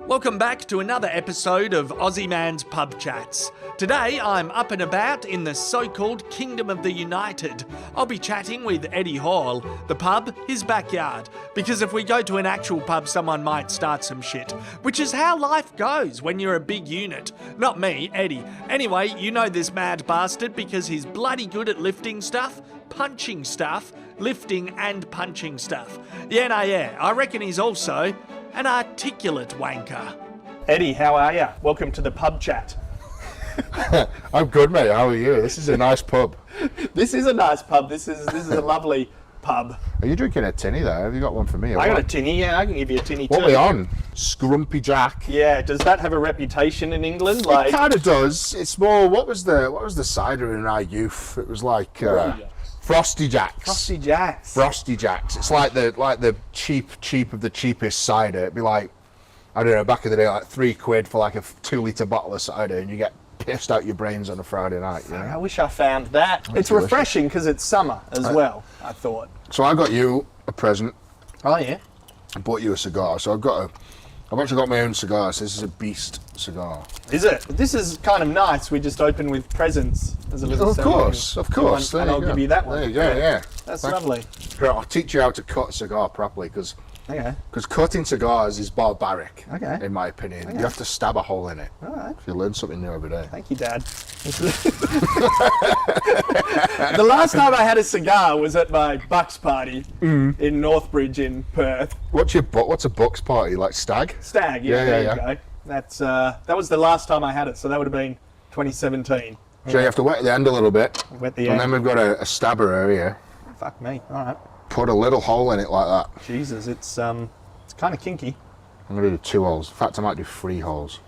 Welcome back to another episode of Ozzy Man's Pub Chats. Today I'm up and about in the so-called Kingdom of the United. I'll be chatting with Eddie Hall, the pub, his backyard, because if we go to an actual pub someone might start some shit, which is how life goes when you're a big unit. Not me, Eddie. Anyway, you know this mad bastard because he's bloody good at lifting stuff, punching stuff, lifting and punching stuff. Yeah, I reckon he's also an articulate wanker. Eddie, how are you? Welcome to the pub chat. I'm good, mate. How are you? This is a nice pub. This is a nice pub. This is a lovely pub. Are you drinking a tinny there? Have you got one for me? I got a tinny, yeah. I can give you a tinny too. What are we on? Scrumpy Jack. Yeah. Does that have a reputation in England? It kind of does. It's more. What was the cider in our youth? It was like Frosty Jacks. Frosty Jacks. Frosty Jacks. It's like the cheap of the cheapest cider. It'd be like, I don't know, back in the day, like £3 for like a 2-litre bottle of cider, and you get pissed out your brains on a Friday night. You know? I wish I found that. It's refreshing because it's summer as well, I thought. So I got you a present. Oh yeah. I bought you a cigar. So I've actually got my own cigar. So this is a Beast cigar. Is it? This is kind of nice. We just opened with presents as a little Of course. And I'll give you that one. There you go, yeah. That's lovely. Here, I'll teach you how to cut a cigar properly because cutting cigars is barbaric, in my opinion. Okay. You have to stab a hole in it. All right. You learn something new every day. Thank you, Dad. The last time I had a cigar was at my Bucks party in Northbridge in Perth. What's a Bucks party? Like stag? Stag, yeah. There you go. That's that was the last time I had it, so that would have been 2017. So you have to wet the end a little bit. Wet the end. And then we've got a stabber area. Fuck me. All right. Put a little hole in it like that. Jesus, it's kind of kinky. I'm gonna do 2 holes. In fact, I might do 3 holes.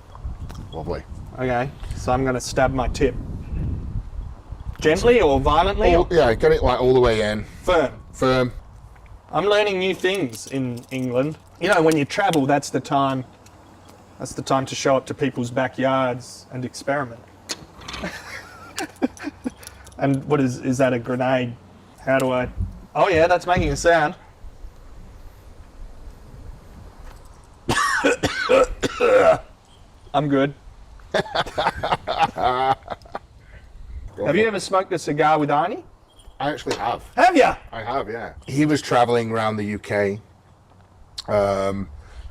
Lovely. Okay, so I'm gonna stab my tip. Gently or violently? Yeah, get it like all the way in. Firm. I'm learning new things in England. You know, when you travel, that's the time to show up to people's backyards and experiment. And what is that, a grenade? How do I... Oh yeah, that's making a sound. I'm good. Have you ever smoked a cigar with Arnie? I actually have. Have you? I have, yeah. He was travelling around the UK.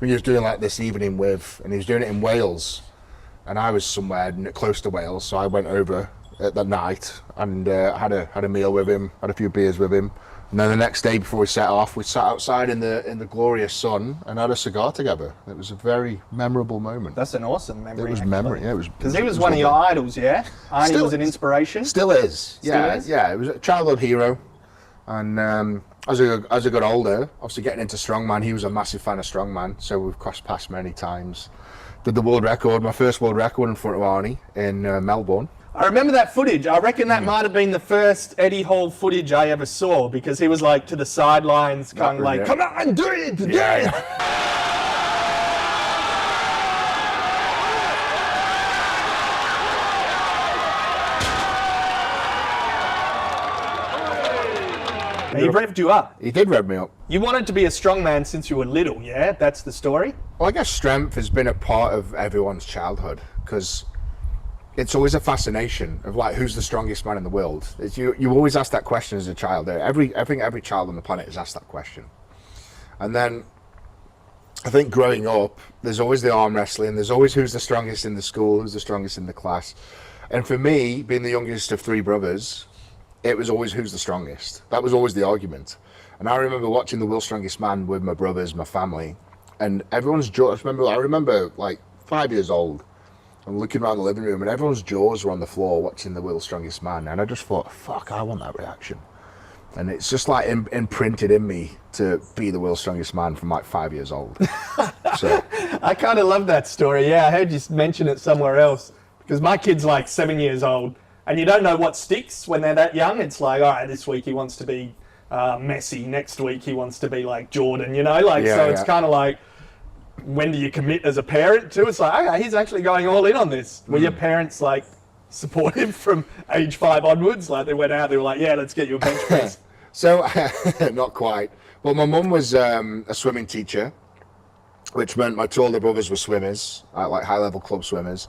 He was doing like this evening with, and he was doing it in Wales. And I was somewhere close to Wales, so I went over at that night and had a meal with him, had a few beers with him. And then the next day before we set off, we sat outside in the glorious sun and had a cigar together. It was a very memorable moment. That's an awesome memory. It was memory, yeah. It was because he was one of your idols, yeah. Arnie was an inspiration. Still is, yeah. It was a childhood hero, and as I got older, obviously getting into Strongman, he was a massive fan of Strongman, so we've crossed paths many times. Did the world record, my first world record in front of Arnie in Melbourne. I remember that footage. I reckon that might have been the first Eddie Hall footage I ever saw because he was like to the sidelines, kind of like, come on, do it today. Yeah. He revved you up. He did rev me up. You wanted to be a strongman since you were little, yeah? That's the story? Well, I guess strength has been a part of everyone's childhood because it's always a fascination of like who's the strongest man in the world. You always ask that question as a child. I think every child on the planet has asked that question. And then I think growing up, there's always the arm wrestling. There's always who's the strongest in the school, who's the strongest in the class. And for me, being the youngest of 3 brothers, it was always who's the strongest. That was always the argument. And I remember watching The World's Strongest Man with my brothers, my family, and everyone's jaws. I remember like 5 years old and looking around the living room and everyone's jaws were on the floor watching The World's Strongest Man. And I just thought, fuck, I want that reaction. And it's just like imprinted in me to be the world's strongest man from like 5 years old. So I kind of love that story. Yeah, I heard you mention it somewhere else because my kid's like 7 years old. And you don't know what sticks when they're that young. It's like, all right, this week he wants to be Messi. Next week he wants to be like Jordan, you know? It's kind of like, when do you commit as a parent to? It's like, okay, he's actually going all in on this. Were your parents like supportive from age 5 onwards? Like they went out, they were like, yeah, let's get you a bench press. So, not quite. Well, my mum was a swimming teacher. which meant my two older brothers were swimmers, like high-level club swimmers.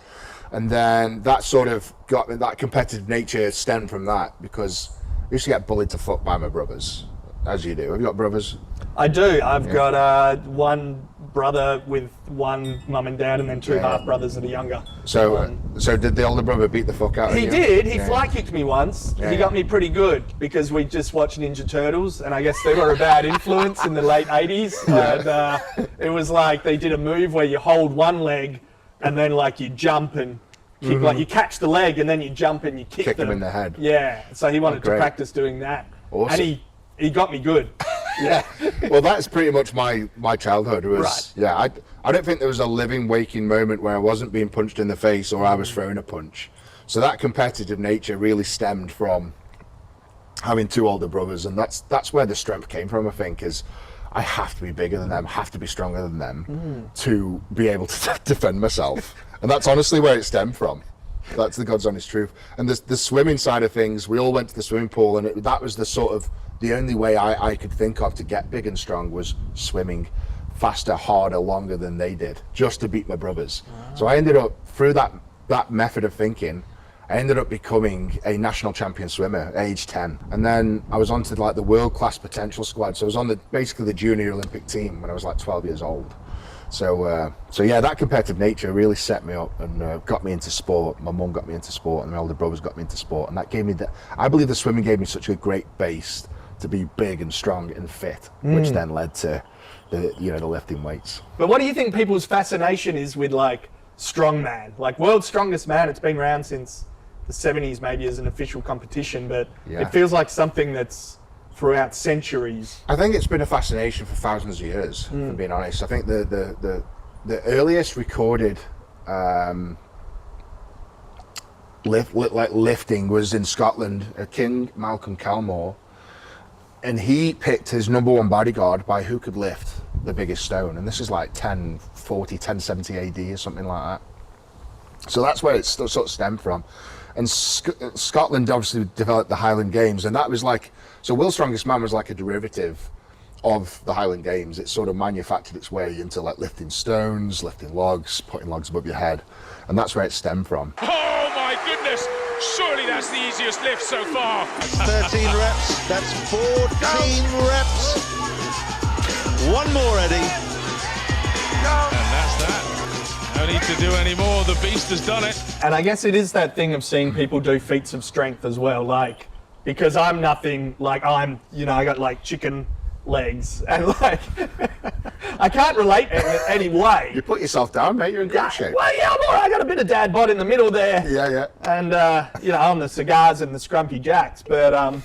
And then that sort of got me, that competitive nature stemmed from that, because I used to get bullied to fuck by my brothers, as you do. Have you got brothers? I do. I've got one brother with one mum and dad, and then two half brothers that are younger. So, so did the older brother beat the fuck out of you? He did. He fly kicked me once. He got me pretty good because we just watched Ninja Turtles, and I guess they were a bad influence in the late 80s. And it was like they did a move where you hold one leg, and then like you jump and kick, like you catch the leg, and then you jump and you kick them in the head. Yeah. So he wanted to practice doing that. Awesome. And he got me good. Yeah. Well, that's pretty much my childhood. Was I don't think there was a living, waking moment where I wasn't being punched in the face or I was throwing a punch. So that competitive nature really stemmed from having two older brothers, and that's where the strength came from. I think is I have to be bigger than them, have to be stronger than them to be able to defend myself, and that's honestly where it stemmed from. That's the God's honest truth. And the swimming side of things, we all went to the swimming pool, and that was the only way I could think of to get big and strong was swimming faster, harder, longer than they did, just to beat my brothers. So I ended up, through that method of thinking, I ended up becoming a national champion swimmer at age 10. And then I was onto like the world-class potential squad. So I was on basically the junior Olympic team when I was like 12 years old. So yeah, that competitive nature really set me up and got me into sport. My mum got me into sport, and my older brothers got me into sport. And that gave me I believe the swimming gave me such a great base to be big and strong and fit, which then led to the lifting weights. But what do you think people's fascination is with like Strongman, like World's Strongest Man? It's been around since the 70s, maybe as an official competition, but it feels like something that's throughout centuries. I think it's been a fascination for thousands of years, for being honest. I think the earliest recorded lifting was in Scotland. King Malcolm Calmore, and he picked his number one bodyguard by who could lift the biggest stone, and this is like 1040, 1070 AD or something like that. So that's where it sort of stemmed from. And Scotland obviously developed the Highland Games, and that was like, so World's Strongest Man was like a derivative of the Highland Games. It sort of manufactured its way into like lifting stones, lifting logs, putting logs above your head, and that's where it stemmed from. Oh my goodness! Surely that's the easiest lift so far. 13 reps, that's 14 reps. One more, Eddie. And that's that. No need to do any more. The beast has done it. And I guess it is that thing of seeing people do feats of strength as well, like, because I'm nothing, like I got like chicken legs, and like, I can't relate in any way. You put yourself down, mate, you're in great shape. Well, yeah, I'm all right. I got a bit of dad bod in the middle there. Yeah. And, I'm the cigars and the scrumpy jacks, but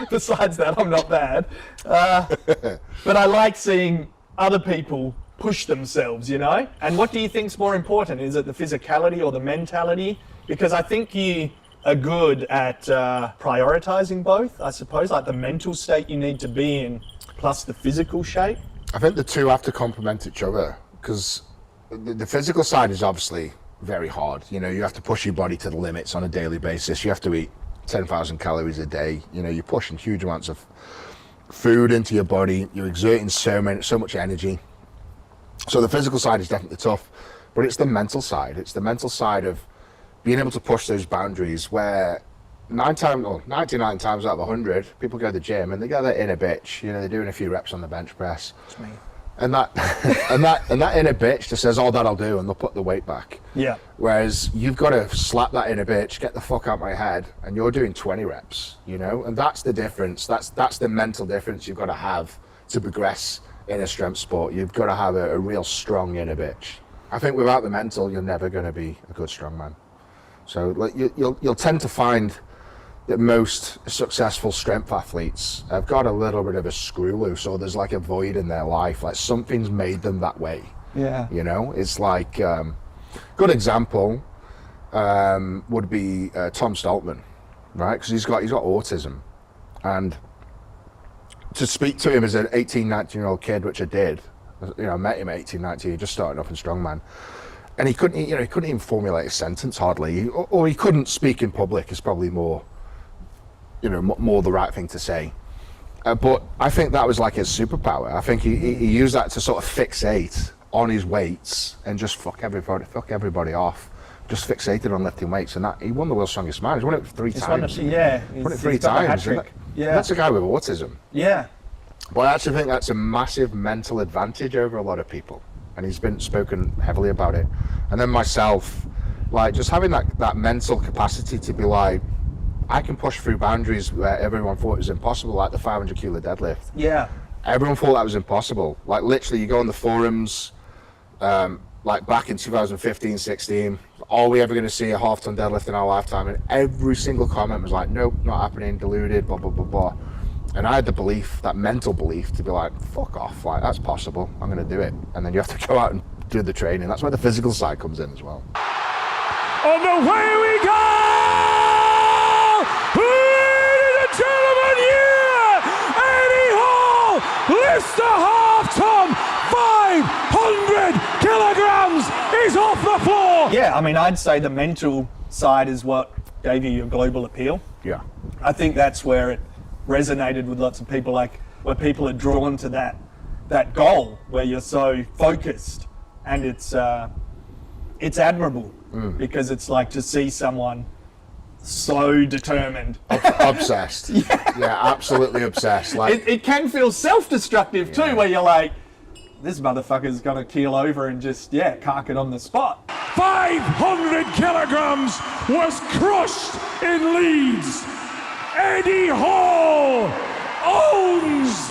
besides that, I'm not bad. But I like seeing other people push themselves, And what do you think's more important? Is it the physicality or the mentality? Because I think you are good at prioritizing both, I suppose, like the mental state you need to be in plus the physical shape. I think the two have to complement each other, because the physical side is obviously very hard. You have to push your body to the limits on a daily basis. You have to eat 10,000 calories a day. You're pushing huge amounts of food into your body. You're exerting so much energy. So the physical side is definitely tough, but it's the mental side. It's the mental side of being able to push those boundaries where 99 times out of 100, people go to the gym and they get that inner bitch. They're doing a few reps on the bench press. That's me. And that inner bitch just says, "Oh, that'll do," and they'll put the weight back. Yeah. Whereas you've got to slap that inner bitch, get the fuck out of my head, and you're doing 20 reps. And that's the difference. That's the mental difference you've got to have to progress in a strength sport. You've got to have a real strong inner bitch. I think without the mental, you're never going to be a good strongman. So like you'll tend to find that most successful strength athletes have got a little bit of a screw loose, or there's like a void in their life, like something's made them that way. Yeah. It's like good example would be Tom Stoltman, right? Because he's got autism, and to speak to him as an 18, 19-year-old kid, which I did, I met him at 18, 19, just starting off in Strongman, and he couldn't even formulate a sentence hardly, or he couldn't speak in public. Is probably more the right thing to say. But I think that was like his superpower. I think he used that to sort of fixate on his weights and just fuck everybody off. Just fixated on lifting weights, and that he won the world's strongest man. He's won it 3 times. Won it 3 times. That's a guy with autism. Yeah. But I actually think that's a massive mental advantage over a lot of people, and he's been spoken heavily about it. And then myself, like just having that mental capacity to be like, I can push through boundaries where everyone thought it was impossible, like the 500 kilo deadlift. Yeah. Everyone thought that was impossible. Like literally, you go on the forums. Like back in 2015, 16, are we ever going to see a half-ton deadlift in our lifetime? And every single comment was like, nope, not happening, deluded, blah, blah, blah, blah. And I had the belief, that mental belief, to be like, fuck off, like, that's possible, I'm going to do it. And then you have to go out and do the training. That's where the physical side comes in as well. On the way we go! Ladies and gentlemen, Eddie Hall lifts the half-ton 500 kilograms is off the floor. Yeah, I mean, I'd say the mental side is what gave you your global appeal. Yeah. I think that's where it resonated with lots of people, like where people are drawn to that goal where you're so focused, and it's admirable because it's like to see someone so determined. Obsessed. Yeah, absolutely obsessed. Like it can feel self-destructive too, where you're like, this motherfucker's gonna keel over and just, cark it on the spot. 500 kilograms was crushed in Leeds. Eddie Hall owns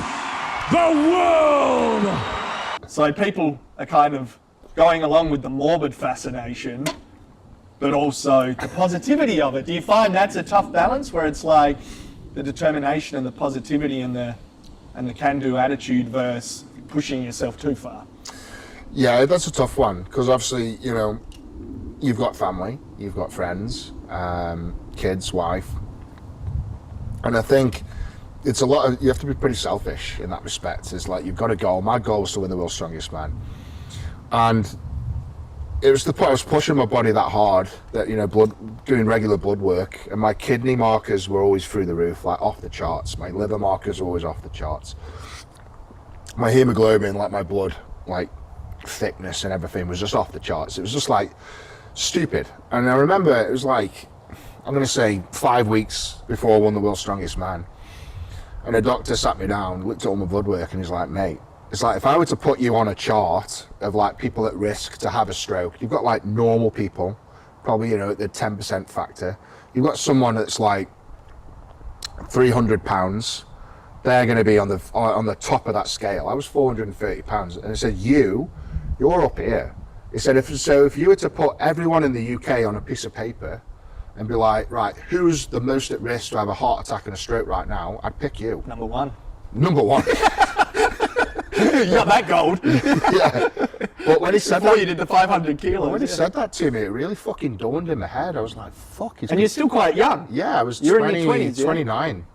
the world. So people are kind of going along with the morbid fascination, but also the positivity of it. Do you find that's a tough balance where it's like the determination and the positivity and the can-do attitude versus pushing yourself too far? Yeah, that's a tough one because obviously, you know, you've got family, you've got friends, kids, wife, and I think it's a lot of, you have to be pretty selfish in that respect. It's like you've got a goal. My goal was to win the world's strongest man, and it was the point I was pushing my body that hard that, you know, doing regular blood work, and my kidney markers were always through the roof, like off the charts. My liver markers were always off the charts. My hemoglobin, like my blood, like thickness and everything was just off the charts. It was just like stupid. And I remember it was like, I'm going to say 5 weeks before I won the world's strongest man. And a doctor sat me down, looked at all my blood work, and he's like, mate, it's like if I were to put you on a chart of like people at risk to have a stroke, you've got like normal people, probably, you know, the 10% factor. You've got someone that's like 300 pounds. They're going to be on the top of that scale. I was 430 pounds, and he said, you're up here. He said, if you were to put everyone in the UK on a piece of paper and be like, right, who's the most at risk to have a heart attack and a stroke right now, I'd pick you. Number one. You got that gold. Yeah. But when he said before that, you did the 500 kilos. when he said that to me, it really fucking dawned in my head. I was like, fuck. And you're still quite young. Yeah, I was You're in your 20s, 29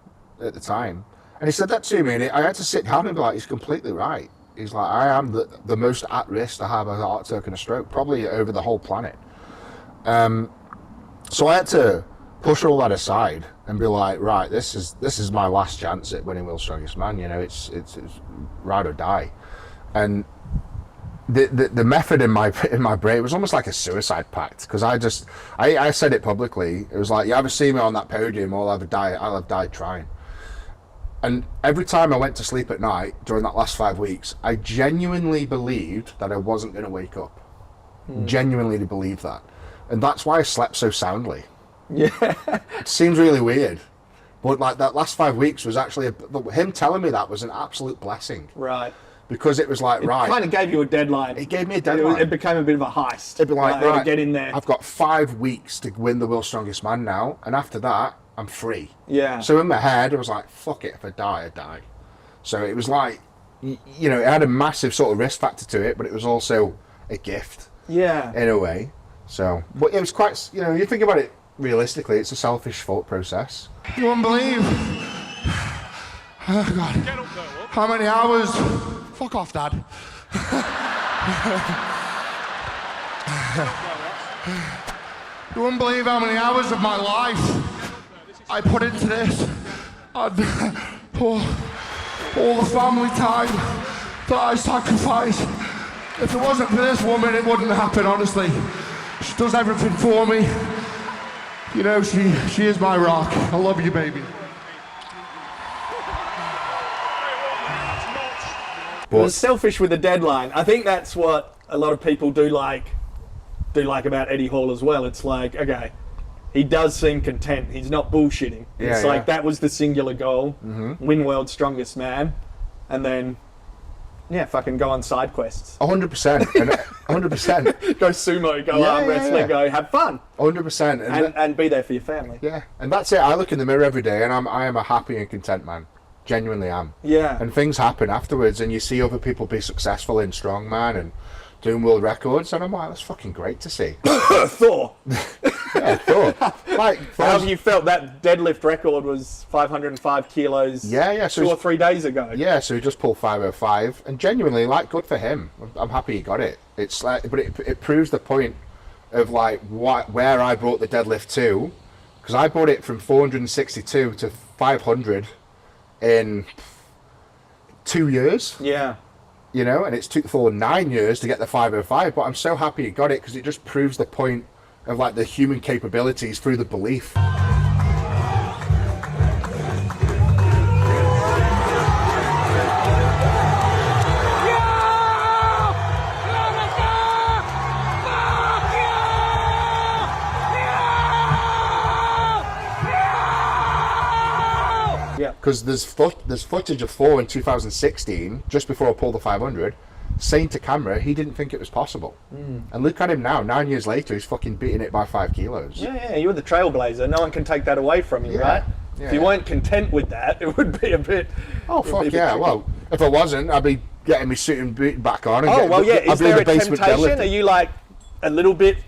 at the time. And he said that to me, and I had to sit down and be like, he's completely right. He's like, I am the most at risk to have a heart attack and a stroke, probably over the whole planet. So I had to push all that aside and be like, right, this is my last chance at winning World's Strongest Man. You know, it's ride or die. And the method in my brain, it was almost like a suicide pact, because I said it publicly. It was like, you ever see me on that podium, I'll have died trying. And every time I went to sleep at night during that last 5 weeks, I genuinely believed that I wasn't going to wake up. Genuinely believed that. And that's why I slept so soundly. Yeah. It seems really weird. But like that last 5 weeks was actually, him telling me that was an absolute blessing. Right. Because it was like, It right. kind of gave you a deadline. It gave me a deadline. It became a bit of a heist. It'd be like, right, get in there. I've got 5 weeks to win the World's Strongest Man now. And after that, I'm free. Yeah. So in my head, I was like, fuck it, if I die, I die. So it was like, you know, it had a massive sort of risk factor to it, but it was also a gift. Yeah. In a way. So, but it was quite, you know, you think about it realistically, it's a selfish thought process. You won't believe. Oh God. How many hours? Fuck off, Dad. You wouldn't believe how many hours of my life I put into this. All the family time that I sacrificed If it wasn't for this woman, it wouldn't happen, honestly. She does everything for me. You know, she is my rock. I love you, baby. It was selfish with the deadline. I think that's what a lot of people do like about Eddie Hall as well. It's like, okay, he does seem content. He's not bullshitting. It's like that was the singular goal. Win World's Strongest Man. And then, fucking go on side quests. 100%. 100%. Go sumo, go arm wrestling, go have fun. 100%. And be there for your family. Yeah, and that's it. I look in the mirror every day and I am a happy and content man. Genuinely am. Yeah. And things happen afterwards and you see other people be successful in Strongman and doing world records and I'm like, that's fucking great to see. Thor. Yeah, Thor. Like, how have you felt that deadlift record was 505 kilos so 2 or 3 days ago? Yeah, so he just pulled 505 and genuinely, like, good for him. I'm happy he got it. It's like, but it proves the point of like where I brought the deadlift to, because I brought it from 462 to 500 in 2 years. Yeah. You know, and it's took Thor 9 years to get the 505, but I'm so happy he got it because it just proves the point of like the human capabilities through the belief. Because there's footage of Thor in 2016, just before I pulled the 500, saying to camera he didn't think it was possible. And look at him now, 9 years later, he's fucking beating it by 5 kilos. Yeah, you were the trailblazer. No one can take that away from you, right? Yeah. If you weren't content with that, it would be a bit... Oh, fuck yeah. Tricky. Well, if I wasn't, I'd be getting my suit and boot back on. And Is there a temptation? Are you like a little bit...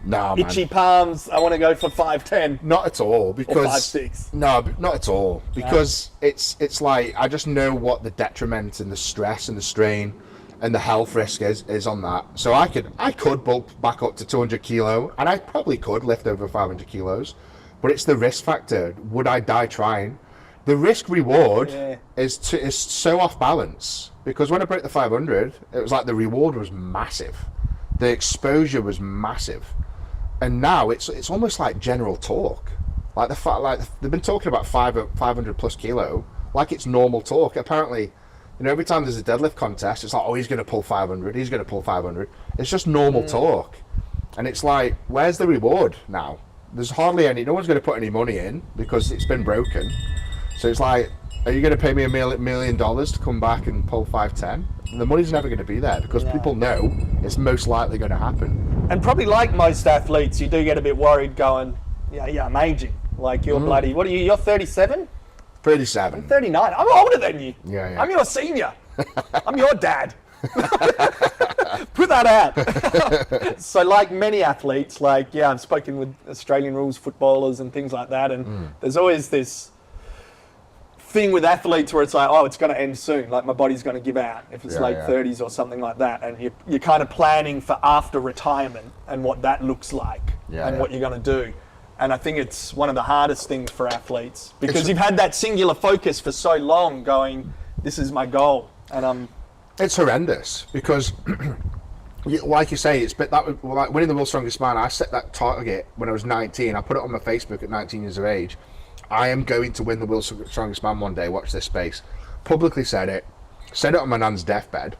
No, itchy man. Palms, I want to go for 5'10". Not at all, because... Or 5'6". No, not at all. Because it's like, I just know what the detriment and the stress and the strain and the health risk is on that. So I could bulk back up to 200 kilo, and I probably could lift over 500 kilos, but it's the risk factor. Would I die trying? The risk reward is so off balance, because when I broke the 500, it was like the reward was massive. The exposure was massive. And now it's almost like general talk. Like they've been talking about 500 plus kilo, like it's normal talk. Apparently, you know, every time there's a deadlift contest, it's like, oh, he's going to pull 500, he's going to pull 500. It's just normal talk. And it's like, where's the reward now? There's hardly any, no one's going to put any money in because it's been broken. So it's like, are you going to pay me $1 million to come back and pull 510? The money's never going to be there because people know it's most likely going to happen. And probably like most athletes, you do get a bit worried going, I'm aging. Like you're bloody, what are you, you're 37? 37. I'm 39. I'm older than you. Yeah. I'm your senior. I'm your dad. Put that out. So like many athletes, like, I've spoken with Australian rules footballers and things like that, and there's always this thing with athletes where it's like, oh, it's going to end soon, like my body's going to give out if it's late 30s or something like that, and you're kind of planning for after retirement and what that looks like what you're going to do. And I think it's one of the hardest things for athletes because you've had that singular focus for so long going, this is my goal, and it's horrendous because like you say, like winning the world's strongest man. I set that target when I was 19. I put it on my Facebook at 19 years of age. I am going to win the world's strongest man one day. Watch this space. Publicly said it on my nan's deathbed,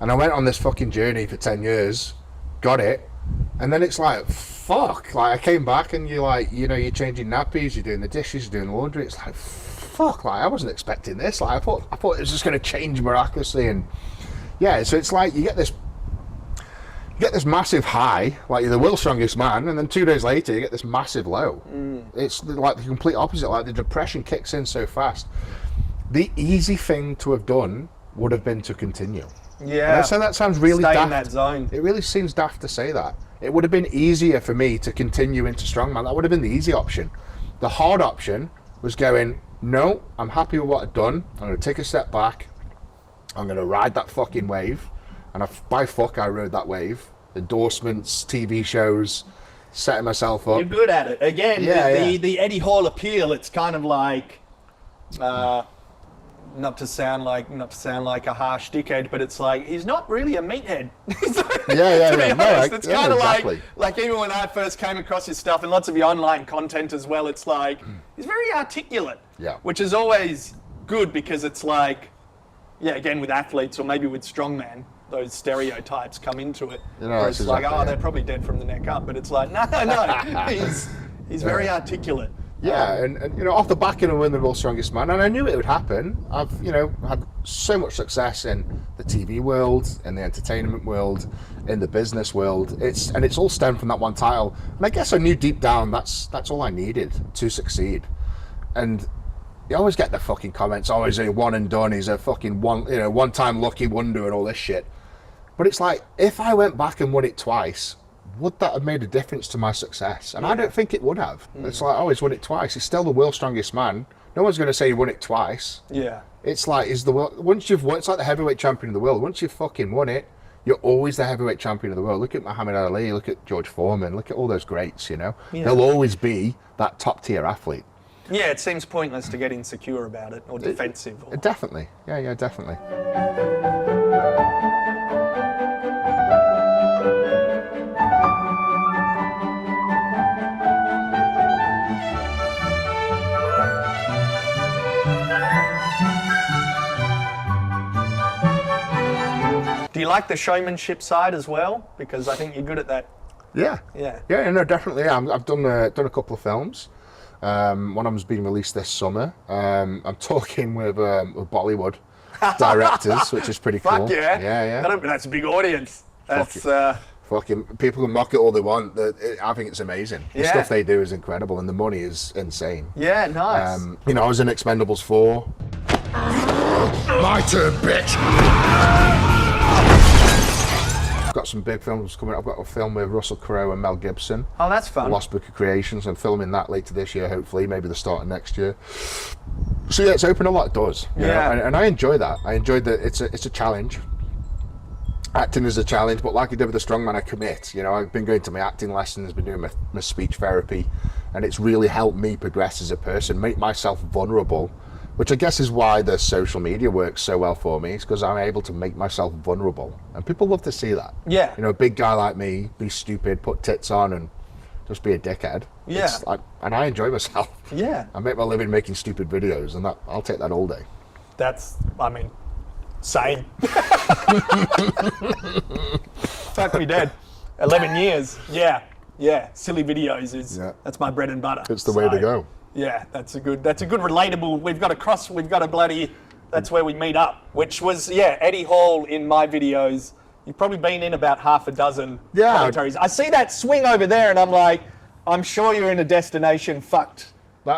and I went on this fucking journey for 10 years, got it, and then it's like, fuck, like I came back and you're like, you know, you're changing nappies, you're doing the dishes, you're doing the laundry. It's like, fuck, like I wasn't expecting this. Like I thought it was just going to change miraculously, and so it's like you get this massive high, like you're the world's strongest man, and then 2 days later you get this massive low. It's like the complete opposite. Like the depression kicks in so fast. The easy thing to have done would have been to continue. Yeah. And I say that sounds really daft. Stay in that zone. It really seems daft to say that. It would have been easier for me to continue into strongman. That would have been the easy option. The hard option was going, no, I'm happy with what I've done. I'm going to take a step back. I'm going to ride that fucking wave. And by fuck, I rode that wave. Endorsements, TV shows, setting myself up. You're good at it. Again, the Eddie Hall appeal, it's kind of like, not to sound like a harsh dickhead, but it's like he's not really a meathead. Yeah. To be honest, it's kind of exactly. like even when I first came across his stuff and lots of your online content as well, it's like he's very articulate. Yeah. Which is always good because it's like, yeah, again with athletes or maybe with strongman, those stereotypes come into it. You know, where that's it's like, exactly they're probably dead from the neck up, but it's like, no, he's very articulate. Yeah, and you know, off the back of winning the World's Strongest Man, and I knew it would happen. I've, you know, had so much success in the TV world, in the entertainment world, in the business world. It's all stemmed from that one title. And I guess I knew deep down that's all I needed to succeed. And you always get the fucking comments, oh, he's a one and done, he's a fucking one time lucky wonder and all this shit. But it's like, if I went back and won it twice, would that have made a difference to my success? And I don't think it would have. It's like, oh, he's won it twice. He's still the world's strongest man. No one's going to say he won it twice. Yeah. It's like, once you've won, it's like the heavyweight champion of the world. Once you've fucking won it, you're always the heavyweight champion of the world. Look at Muhammad Ali, look at George Foreman, look at all those greats, you know? Yeah. They'll always be that top tier athlete. Yeah, it seems pointless to get insecure about it or defensive. Definitely. Yeah, definitely. Do you like the showmanship side as well? Because I think you're good at that. Yeah, no, definitely. Yeah. I've done a couple of films. One of them's been released this summer. I'm talking with Bollywood directors, which is pretty cool. Fuck yeah! Yeah. That's a big audience. That's fucking people can mock it all they want. I think it's amazing. The Yeah. stuff they do is incredible, and the money is insane. yeah, nice. You know, I was in Expendables 4. My turn, bitch. I've got some big films coming up. I've got a film with Russell Crowe and Mel Gibson. Oh, that's fun. Lost Book of Creations. I'm filming that later this year, hopefully, maybe the start of next year. So yeah, it's opened a lot of doors. You know? And I enjoy that. I enjoy that it's a challenge. Acting is a challenge, but like I did with the Strongman, I commit. You know, I've been going to my acting lessons, been doing my speech therapy, and it's really helped me progress as a person, make myself vulnerable, which I guess is why the social media works so well for me. It's because I'm able to make myself vulnerable, and people love to see that. Yeah. You know, a big guy like me, be stupid, put tits on, and just be a dickhead. Yeah. It's like, and I enjoy myself. Yeah. I make my living making stupid videos, and I'll take that all day. Same. Fuck me dead. 11 years. Yeah. Silly videos that's my bread and butter. It's the way to go. Yeah, that's a good relatable. We've got a bloody, that's where we meet up, which was, Eddie Hall in my videos. You've probably been in about half a dozen commentaries. I see that swing over there and I'm like, I'm sure you're in a Destination Fucked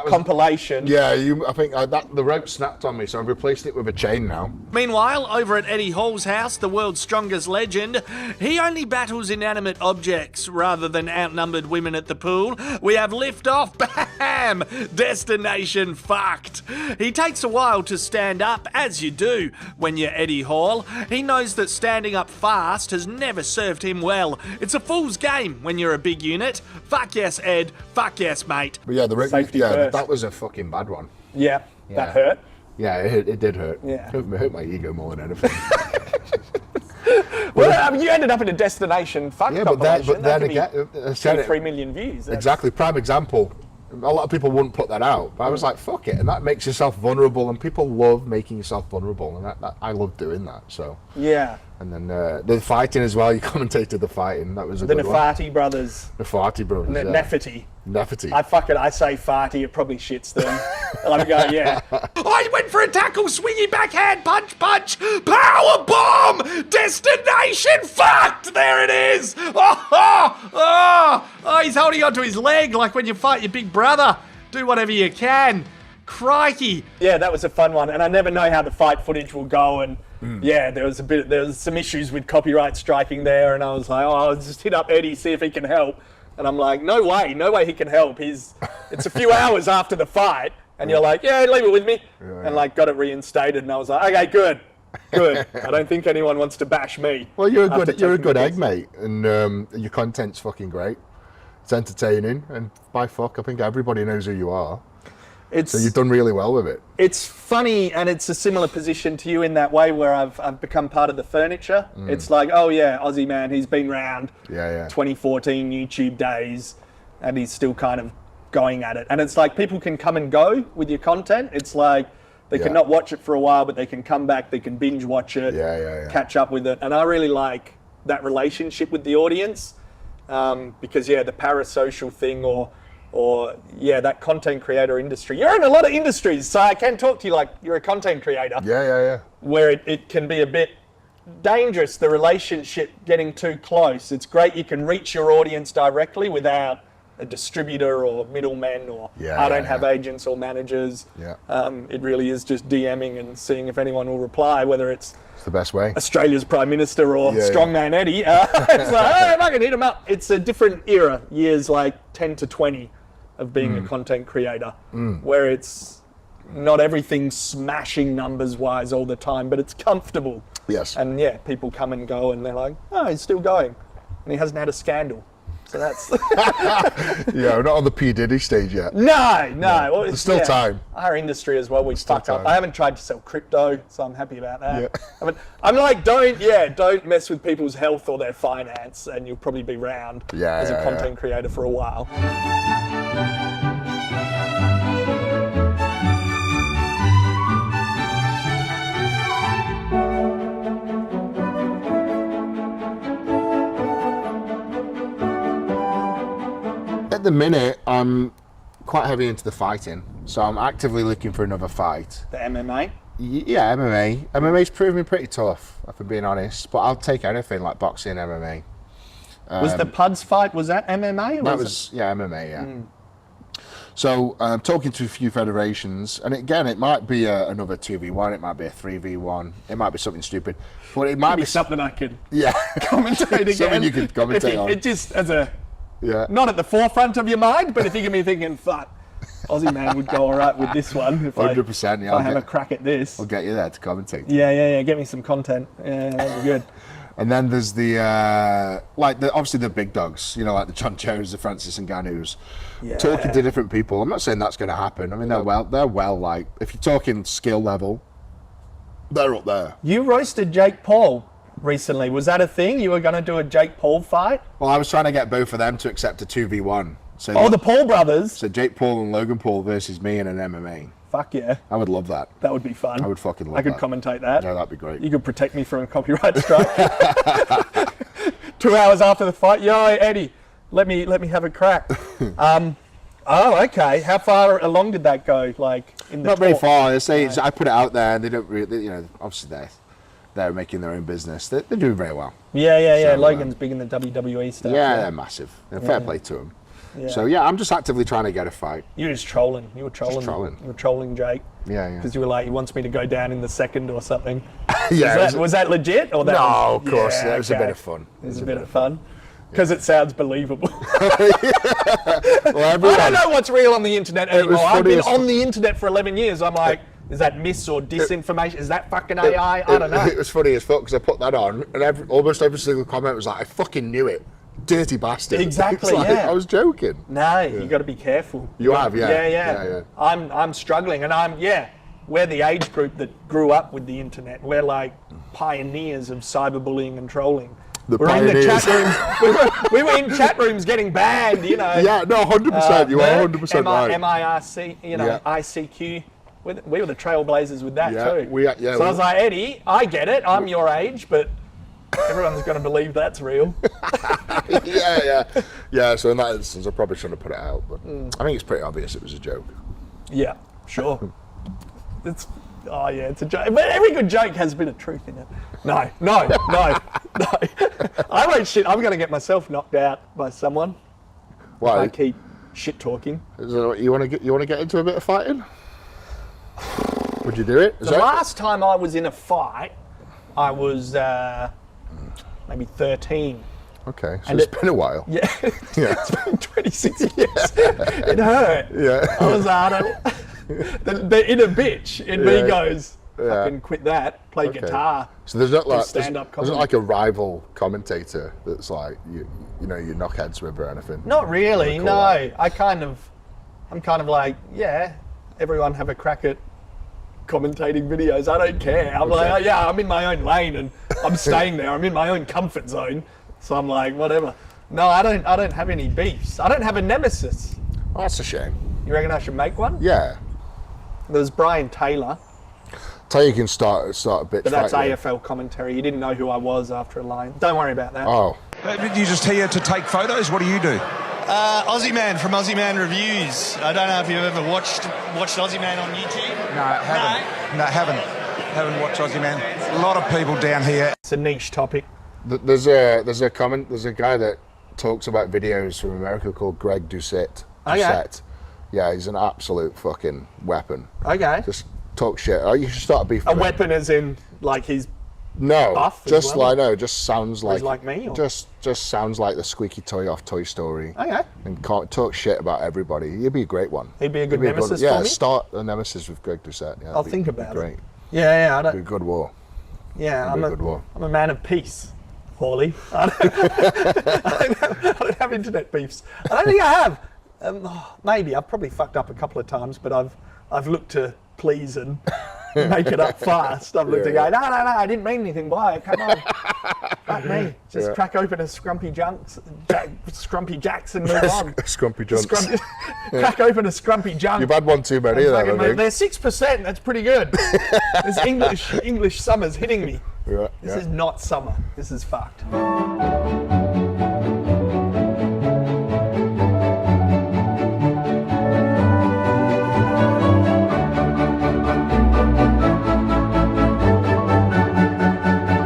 compilation. Yeah, I think the rope snapped on me, so I've replaced it with a chain now. Meanwhile, over at Eddie Hall's house, the world's strongest legend, he only battles inanimate objects rather than outnumbered women at the pool. We have liftoff, bam! Destination fucked. He takes a while to stand up, as you do when you're Eddie Hall. He knows that standing up fast has never served him well. It's a fool's game when you're a big unit. Fuck yes, Ed. Fuck yes, mate. But yeah, the rope, Safety first. That was a fucking bad one. Yeah, that hurt. Yeah, it did hurt. Yeah. It hurt my ego more than anything. Well, I mean, you ended up in a Destination Fucked compilation. But then again, 3 million views. Exactly, prime example. A lot of people wouldn't put that out, but I was like, fuck it, and that makes yourself vulnerable, and people love making yourself vulnerable, and I love doing that. So yeah. And then the fighting as well. You commentated the fighting. That was a good one. The Nefati brothers. Nefati brothers. Nefati. Nefati. I say farty, it probably shits them. And I go, yeah. I went for a tackle, swingy backhand, punch, power bomb, destination fucked. There it is. Oh, he's holding onto his leg like when you fight your big brother. Do whatever you can. Crikey. Yeah, that was a fun one, and I never know how the fight footage will go. And yeah, there was some issues with copyright striking there, and I was like, I'll just hit up Eddie, see if he can help. And I'm like, no way he can help. It's a few hours after the fight, and you're like, yeah, leave it with me, and like got it reinstated. And I was like, okay, good. I don't think anyone wants to bash me. Well, you're a good egg, mate, and your content's fucking great. It's entertaining, and by fuck, I think everybody knows who you are. So you've done really well with it. It's funny, and it's a similar position to you in that way, where I've become part of the furniture. It's like, oh yeah, Aussie Man, he's been round. 2014 YouTube days, and he's still kind of going at it. And it's like people can come and go with your content. It's like they can not watch it for a while, but they can come back, they can binge watch it, catch up with it. And I really like that relationship with the audience, because the parasocial thing or that content creator industry. You're in a lot of industries, so I can talk to you like you're a content creator. Where it can be a bit dangerous, the relationship getting too close. It's great you can reach your audience directly without a distributor or middlemen, or I don't have agents or managers. It really is just DMing and seeing if anyone will reply, whether it's the best way. Australia's Prime Minister or Strongman Eddie. It's like, oh, if I can hit him up. It's a different era, years like 10 to 20 of being a content creator, where it's not everything smashing numbers-wise all the time, but it's comfortable. Yes. And people come and go, and they're like, oh, he's still going. And he hasn't had a scandal. So that's... We're not on the P. Diddy stage yet. No. Well, there's still time. Our industry as well, we fuck up. I haven't tried to sell crypto, so I'm happy about that. I'm like, don't mess with people's health or their finance, and you'll probably be round as a content creator for a while. At the minute, I'm quite heavy into the fighting, so I'm actively looking for another fight. The MMA? Yeah, MMA. MMA's proven me pretty tough, if I'm being honest, but I'll take anything like boxing, MMA. Was the Puds fight, was that MMA? Or that was MMA, yeah. So I'm talking to a few federations, and again, it might be another 2v1, it might be a 3v1, it might be something stupid, but it might be something I could commentate again. Something you could commentate on. It just as a not at the forefront of your mind, but if you can be thinking, fuck, Aussie Man would go all right with this one. If 100%. I have a crack at this. I'll get you there to commentate. Yeah. Get me some content. Yeah, that'd be good. And then there's the obviously the big dogs, like the John Jones, the Francis Ngannous, talking to different people. I'm not saying that's going to happen. I mean, they're well, like, if you're talking skill level, they're up there. You roasted Jake Paul recently. Was that a thing? You were going to do a Jake Paul fight? Well, I was trying to get both of them to accept a 2v1. So the Paul brothers. So Jake Paul and Logan Paul versus me in an MMA. Fuck yeah. I would love that. That would be fun. I would fucking love that. I could commentate that. Yeah, that'd be great. You could protect me from a copyright strike. 2 hours after the fight, yo, Eddie, let me have a crack. Oh, okay. How far along did that go? Like in the Not very far. I put it out there, and they don't really, obviously they're making their own business. They're doing very well. Yeah. So, Logan's big in the WWE stuff. Yeah, they're massive. Fair play to them. Yeah. So I'm just actively trying to get a fight. You were just trolling. You were trolling Jake. Yeah. Because you were like, he wants me to go down in the second or something. Was that legit? Or that no, of course. It was a bit of fun. It was a bit of fun. Because it sounds believable. Well, I don't know what's real on the internet anymore. I've been on the internet for 11 years. I'm like, is that myths or disinformation? Is that fucking AI? I don't know. It was funny as fuck because I put that on, and almost every single comment was like, I fucking knew it. Dirty bastard. Exactly, I was joking. No, you got to be careful. You have, Yeah. I'm struggling, and we're the age group that grew up with the internet. We're like pioneers of cyberbullying and trolling. We're in the chat rooms. We were in chat rooms getting banned, Yeah, no, 100%. You are 100% right. MIRC, ICQ. We were the trailblazers with that too. So I was like, Eddie, I get it. I'm your age, but everyone's going to believe that's real. Yeah, so in that instance, I probably shouldn't have put it out, but I think it's pretty obvious it was a joke. Yeah, sure. It's a joke. But every good joke has a bit of truth in it. No. I won't shit. I'm going to get myself knocked out by someone. Why? I keep shit talking. Is that what you want to get into a bit of fighting? Would you do it? The last time I was in a fight, I was maybe 13. Okay, so it's been a while. Yeah. It's been 26 years. It hurt. Yeah. I was the inner bitch in me goes, fucking quit that, play guitar. So there's not like stand-up there's not like a rival commentator that's like you knock heads with or anything. Not really. No, I'm kind of like everyone have a crack at commentating videos. I don't care. I'm like, oh, yeah, I'm in my own lane and I'm staying there. I'm in my own comfort zone. So I'm like, whatever. No, I don't have any beefs. I don't have a nemesis. Oh, that's a shame. You reckon I should make one? Yeah. There's Brian Taylor. Tell you can start a bit. But that's AFL commentary. You didn't know who I was after a line. Don't worry about that. Oh. Did you just here to take photos? What do you do? Ozzy Man from Ozzy Man Reviews. I don't know if you've ever watched Ozzy Man on YouTube. No, I haven't. No, haven't watched Aussie Man. A lot of people down here. It's a niche topic. There's a guy that talks about videos from America called Greg Doucette. Yeah, he's an absolute fucking weapon. Okay. Just talk shit. Oh, you should start a beef. A weapon as in like he's no, buff just as well? like no, just sounds like he's like me. Or? Just sounds like the squeaky toy off Toy Story. Okay. And talk shit about everybody. He'd be a great one. He'd be a good nemesis for me. Yeah, start a nemesis with Greg Doucette. Yeah, I'll think about great. it. Yeah, I don't. It'd be a good war. Yeah, I'm a man of peace, Hawley. I don't have internet beefs. I don't think I have. Maybe I've probably fucked up a couple of times, but I've looked to please and make it up fast. I've looked to go, no, I didn't mean anything by it. Come on, fuck me. Just crack open a Scrumpy Jacks and move on. Scrumpy Junks. Crack open a Scrumpy Junk. You've had one too many of them. They're 6%. That's pretty good. This English summer's hitting me. This is not summer. This is fucked.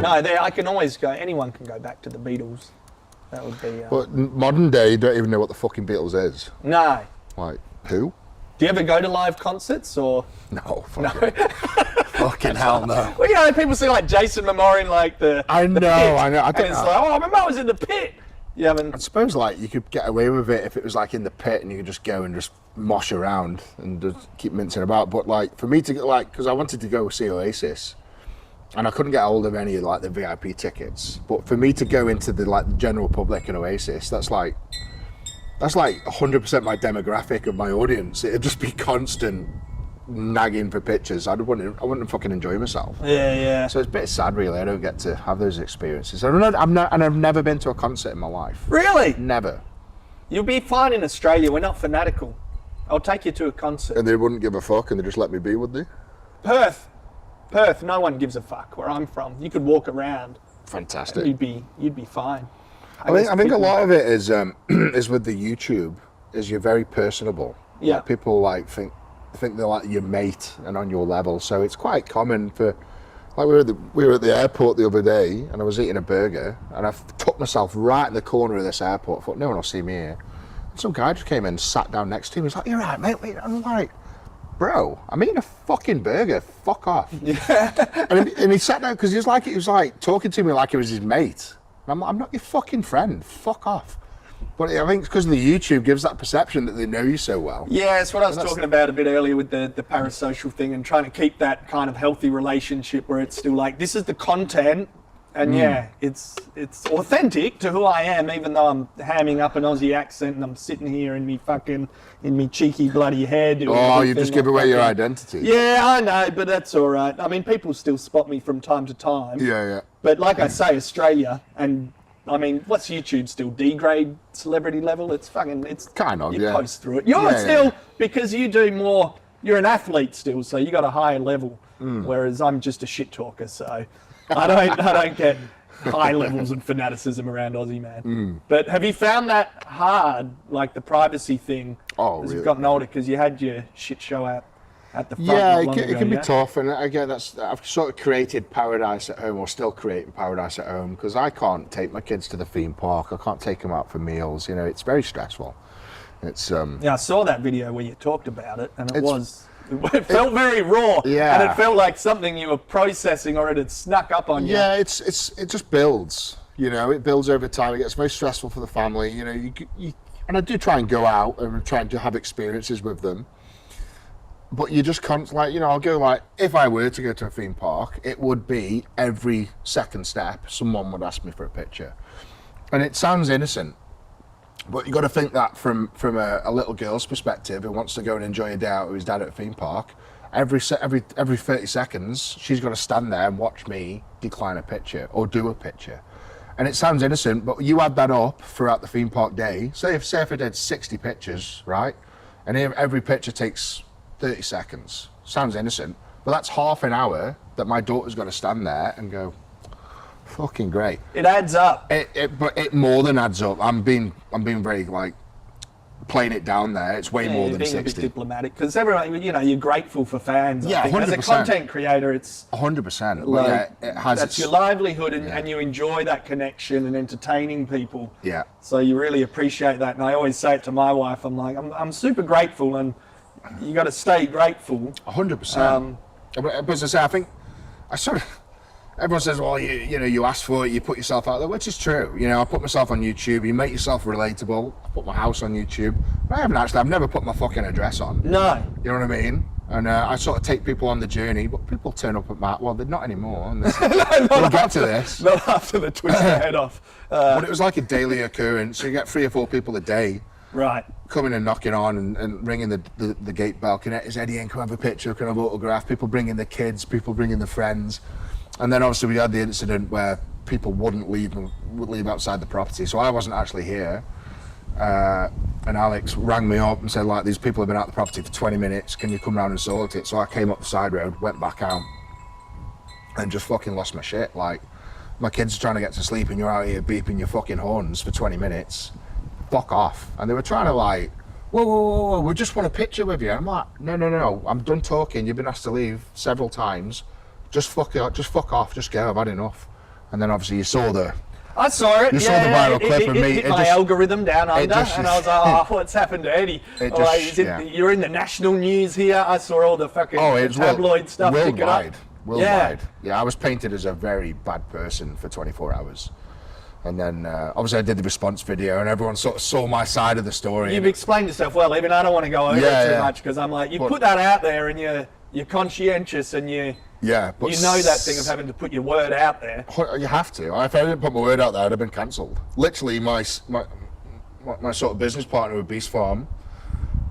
No, I can always go. Anyone can go back to the Beatles. That would be. But modern day, you don't even know what the fucking Beatles is. No. Like who? Do you ever go to live concerts or? No. Fucking hell no. Well, you know, people see like Jason Momoa in like the. I know. I don't and it's know. like, oh, I remember I was in the pit. You haven't. I suppose like you could get away with it if it was like in the pit and you could just go and just mosh around and just keep mincing about. But like for me to get because I wanted to go see Oasis. And I couldn't get hold of any like the VIP tickets. But for me to go into the general public in Oasis, that's like 100% my demographic of my audience. It'd just be constant nagging for pictures. I wouldn't fucking enjoy myself. Yeah. So it's a bit sad, really. I don't get to have those experiences. I've never been to a concert in my life. Really? Never. You'll be fine in Australia. We're not fanatical. I'll take you to a concert. And they wouldn't give a fuck, and they just let me be, would they? Perth, no one gives a fuck where I'm from. You could walk around. Fantastic. You'd be fine. I think a lot of it is is with the YouTube. Is you're very personable. Yeah. Like, people think they're like your mate and on your level. So it's quite common for. Like we were at the airport the other day, and I was eating a burger, and I took myself right in the corner of this airport. I thought no one will see me here. And some guy just came in and sat down next to me. He was like, "You're right, mate." I'm like, bro, I'm eating a fucking burger. Fuck off. Yeah. and he sat down because he was like talking to me like he was his mate. And I'm like, I'm not your fucking friend. Fuck off. But I think it's because the YouTube gives that perception that they know you so well. Yeah, it's what I was talking about a bit earlier with the parasocial thing and trying to keep that kind of healthy relationship where it's still like, this is the content. And yeah, it's authentic to who I am, even though I'm hamming up an Aussie accent and I'm sitting here in me cheeky bloody head. Oh, you just give away your identity. Yeah, I know, but that's all right. I mean, people still spot me from time to time. Yeah. But like I say, Australia, and I mean, what's YouTube still? D-grade celebrity level? It's kind of, you post through it. You're still, because you do more, you're an athlete still, so you got a higher level, whereas I'm just a shit talker, so... I don't get high levels of fanaticism around Aussie Man. But have you found that hard, like the privacy thing, as you've gotten older? Because you had your shit show out at the front. Yeah, it can be tough, and again, I've sort of created paradise at home, or still creating paradise at home, because I can't take my kids to the theme park. I can't take them out for meals. You know, it's very stressful. It's yeah, I saw that video where you talked about it, and it felt very raw, and it felt like something you were processing or it had snuck up on you. Yeah, it just builds. You know, it builds over time. It gets very stressful for the family. You know, you and I do try and go out and try to have experiences with them. But you just can't, like, you know, I'll go like, if I were to go to a theme park, it would be every second step someone would ask me for a picture. And it sounds innocent, But you got to think that from a little girl's perspective who wants to go and enjoy a day out with his dad at a theme park, every 30 seconds she's got to stand there and watch me decline a picture or do a picture. And it sounds innocent, but you add that up throughout the theme park day. Say if I did 60 pictures, right? And every picture takes 30 seconds. Sounds innocent, but that's half an hour that my daughter's got to stand there and go, fucking great. It adds up. But it more than adds up. I'm being very like playing it down there. It's way more than being 60. a bit diplomatic, because everyone, you're grateful for fans. Yeah, I think. 100%. As a content creator, it's 100%. like, Yeah, it has. that's your livelihood, and you enjoy that connection and entertaining people. Yeah. So you really appreciate that, and I always say it to my wife. I'm like, I'm super grateful, and you got to stay grateful. 100%. But as I say, I think I sort of. Everyone says, well, you ask for it, you put yourself out there, which is true. I put myself on YouTube, you make yourself relatable. I put my house on YouTube. But I've never put my fucking address on. No. You know what I mean? And I sort of take people on the journey, but people turn up at Matt. Well, they're not anymore. And we'll get to this. Not after the twist their head off. But it was like a daily occurrence. So you get 3 or 4 people a day. Right. Coming and knocking on and ringing the gate bell. Is Eddie in? Can I have a picture? Can I have an autograph? People bringing the kids, people bringing the friends. And then obviously we had the incident where people wouldn't leave outside the property. So I wasn't actually here. And Alex rang me up and said, like, these people have been out the property for 20 minutes. Can you come round and sort it? So I came up the side road, went back out, and just fucking lost my shit. Like, my kids are trying to get to sleep and you're out here beeping your fucking horns for 20 minutes. Fuck off. And they were trying to like, whoa, we just want a picture with you. I'm like, no, I'm done talking. You've been asked to leave several times. Just fuck off, just go, I've had enough. And then obviously you saw the viral clip of me. It hit my algorithm down under, and I was like, oh, what's happened to Eddie? You're in the national news here. I saw all the fucking tabloid stuff. Worldwide. Yeah, I was painted as a very bad person for 24 hours. And then obviously I did the response video and everyone sort of saw my side of the story. You've explained yourself well, even I don't want to go over it too much, because I'm like, put that out there and you're conscientious and you know that thing of having to put your word out there. You have to. If I didn't put my word out there, I'd have been cancelled. Literally, my sort of business partner with Beast Farm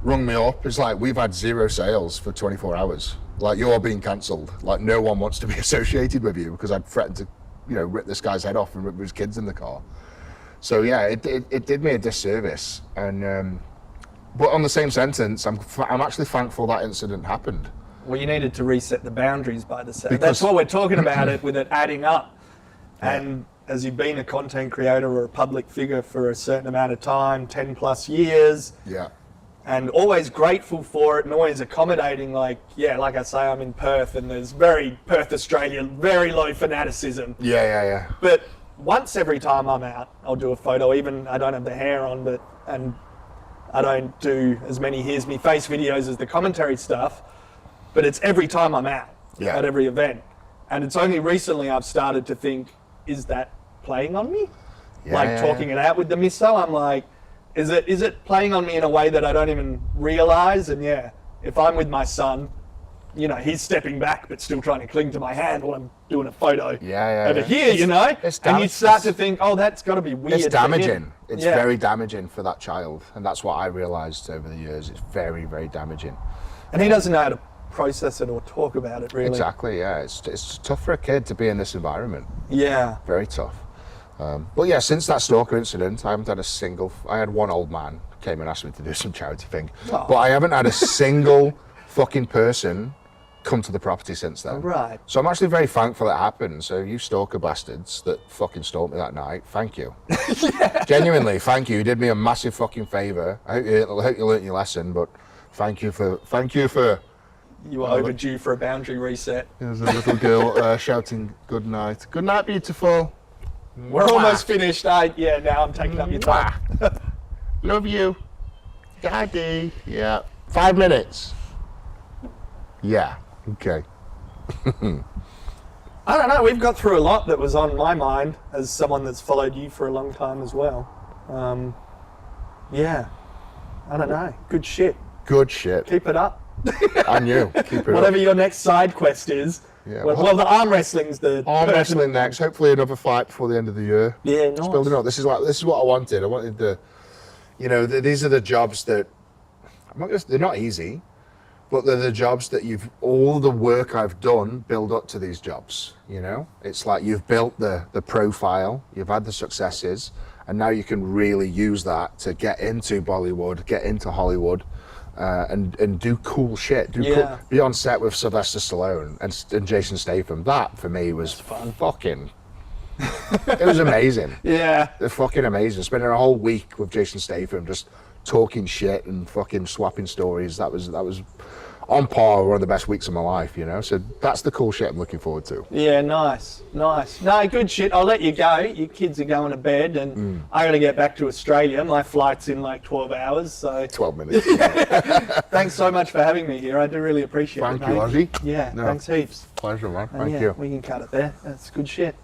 rung me up. It's like, we've had 0 sales for 24 hours. Like, you're being cancelled. Like, no one wants to be associated with you, because I'd threatened to, rip this guy's head off and rip his kids in the car. So yeah, it did me a disservice. And but on the same sentence, I'm actually thankful that incident happened. Well, you needed to reset the boundaries by the set. That's what we're talking about, it with it adding up. And as you've been a content creator or a public figure for a certain amount of time, 10 plus years. Yeah. And always grateful for it and always accommodating, like I say, I'm in Perth and there's Perth, Australia, very low fanaticism. Yeah. But once every time I'm out, I'll do a photo. Even I don't have the hair on, and I don't do as many Here's Me Face videos as the commentary stuff. But it's every time I'm out at every event. And it's only recently I've started to think, is that playing on me? Talking it out with the misso, I'm like, is it playing on me in a way that I don't even realise? And if I'm with my son, he's stepping back but still trying to cling to my hand while I'm doing a photo over here, and you start to think, oh, that's got to be weird. It's damaging. It's very damaging for that child. And that's what I realised over the years. It's very, very damaging. And he doesn't know how to process it or talk about it, really. Exactly, yeah. It's tough for a kid to be in this environment. Yeah. Very tough. But yeah, since that stalker incident, I haven't had a single... I had one old man came and asked me to do some charity thing. Oh. But I haven't had a single fucking person come to the property since then. Right. So I'm actually very thankful it happened. So you stalker bastards that fucking stalked me that night, thank you. Genuinely, thank you. You did me a massive fucking favour. I hope you learnt your lesson, but thank you for... You were overdue for a boundary reset. There's a little girl shouting good night. Good night, beautiful. We're almost finished. Now I'm taking up your time. Love you. Daddy. Yeah. 5 minutes. Yeah. Okay. I don't know. We've got through a lot that was on my mind as someone that's followed you for a long time as well. I don't know. Good shit. Good shit. Keep it up. And you. Keep it Whatever up. your next side quest is. Yeah, well, the arm wrestling's the arm wrestling next. Hopefully another fight before the end of the year. Yeah, nice. It's building up. This is what I wanted. I wanted the, You know, these are the jobs that they're not easy, but they're the jobs that all the work I've done build up to these jobs. You know, it's like you've built the profile, you've had the successes, and now you can really use that to get into Bollywood, get into Hollywood, and do cool shit. Be on set with Sylvester Stallone and Jason Statham. That for me was fun. Fucking. It was amazing. Yeah. They're fucking amazing. Spending a whole week with Jason Statham just talking shit and fucking swapping stories. That was on par with one of the best weeks of my life, you know. So that's the cool shit I'm looking forward to. Yeah, nice. No, good shit. I'll let you go. Your kids are going to bed, and I got to get back to Australia. My flight's in like 12 hours, so 12 minutes. Thanks so much for having me here. I do really appreciate it. Thank you, Aussie. Yeah, thanks heaps. Pleasure, man. And Thank you. We can cut it there. That's good shit.